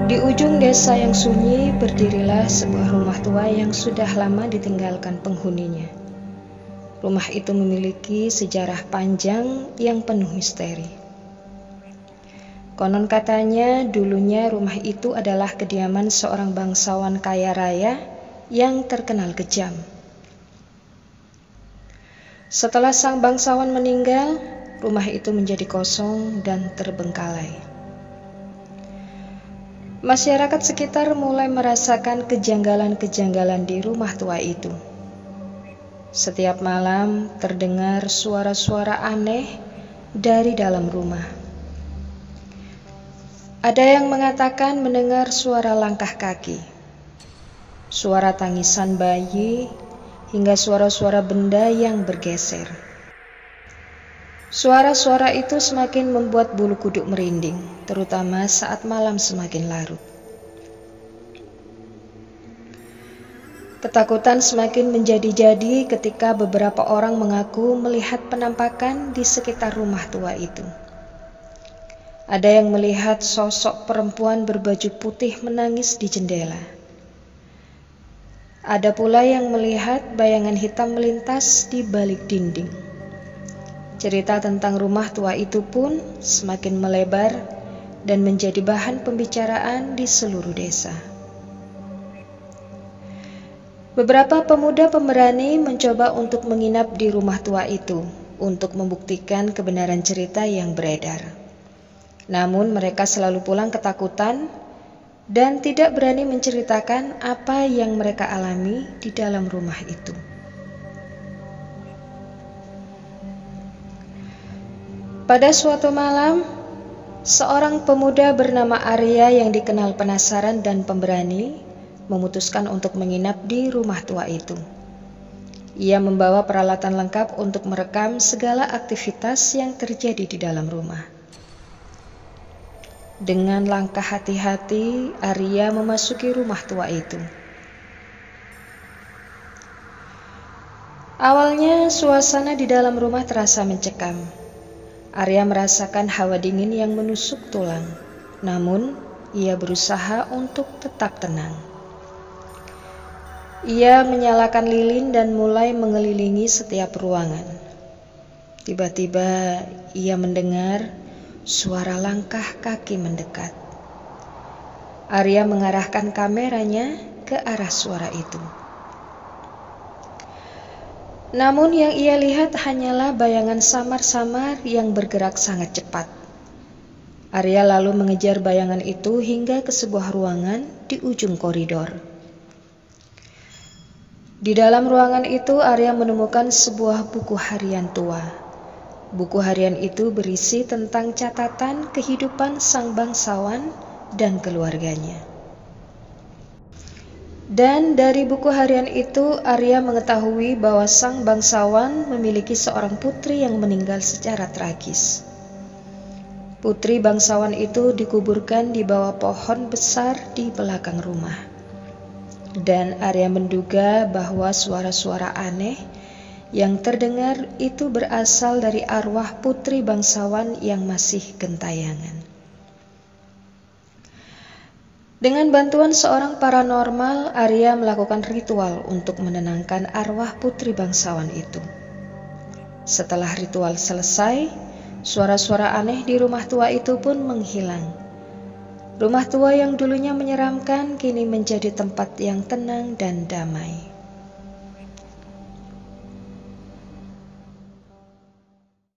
Di ujung desa yang sunyi berdirilah sebuah rumah tua yang sudah lama ditinggalkan penghuninya. Rumah itu memiliki sejarah panjang yang penuh misteri. Konon katanya dulunya rumah itu adalah kediaman seorang bangsawan kaya raya yang terkenal kejam. Setelah sang bangsawan meninggal, rumah itu menjadi kosong dan terbengkalai. Masyarakat sekitar mulai merasakan kejanggalan-kejanggalan di rumah tua itu. Setiap malam terdengar suara-suara aneh dari dalam rumah. Ada yang mengatakan mendengar suara langkah kaki, suara tangisan bayi, hingga suara-suara benda yang bergeser. Suara-suara itu semakin membuat bulu kuduk merinding, terutama saat malam semakin larut. Ketakutan semakin menjadi-jadi ketika beberapa orang mengaku melihat penampakan di sekitar rumah tua itu. Ada yang melihat sosok perempuan berbaju putih menangis di jendela. Ada pula yang melihat bayangan hitam melintas di balik dinding. Cerita tentang rumah tua itu pun semakin melebar dan menjadi bahan pembicaraan di seluruh desa. Beberapa pemuda pemberani mencoba untuk menginap di rumah tua itu untuk membuktikan kebenaran cerita yang beredar. Namun mereka selalu pulang ketakutan dan tidak berani menceritakan apa yang mereka alami di dalam rumah itu. Pada suatu malam, seorang pemuda bernama Arya yang dikenal penasaran dan pemberani memutuskan untuk menginap di rumah tua itu. Ia membawa peralatan lengkap untuk merekam segala aktivitas yang terjadi di dalam rumah. Dengan langkah hati-hati, Arya memasuki rumah tua itu. Awalnya, suasana di dalam rumah terasa mencekam. Arya merasakan hawa dingin yang menusuk tulang, namun ia berusaha untuk tetap tenang. Ia menyalakan lilin dan mulai mengelilingi setiap ruangan. Tiba-tiba ia mendengar suara langkah kaki mendekat. Arya mengarahkan kameranya ke arah suara itu. Namun yang ia lihat hanyalah bayangan samar-samar yang bergerak sangat cepat. Arya lalu mengejar bayangan itu hingga ke sebuah ruangan di ujung koridor. Di dalam ruangan itu Arya menemukan sebuah buku harian tua. Buku harian itu berisi tentang catatan kehidupan sang bangsawan dan keluarganya. Dan dari buku harian itu Arya mengetahui bahwa sang bangsawan memiliki seorang putri yang meninggal secara tragis. Putri bangsawan itu dikuburkan di bawah pohon besar di belakang rumah. Dan Arya menduga bahwa suara-suara aneh yang terdengar itu berasal dari arwah putri bangsawan yang masih gentayangan. Dengan bantuan seorang paranormal, Arya melakukan ritual untuk menenangkan arwah putri bangsawan itu. Setelah ritual selesai, suara-suara aneh di rumah tua itu pun menghilang. Rumah tua yang dulunya menyeramkan kini menjadi tempat yang tenang dan damai.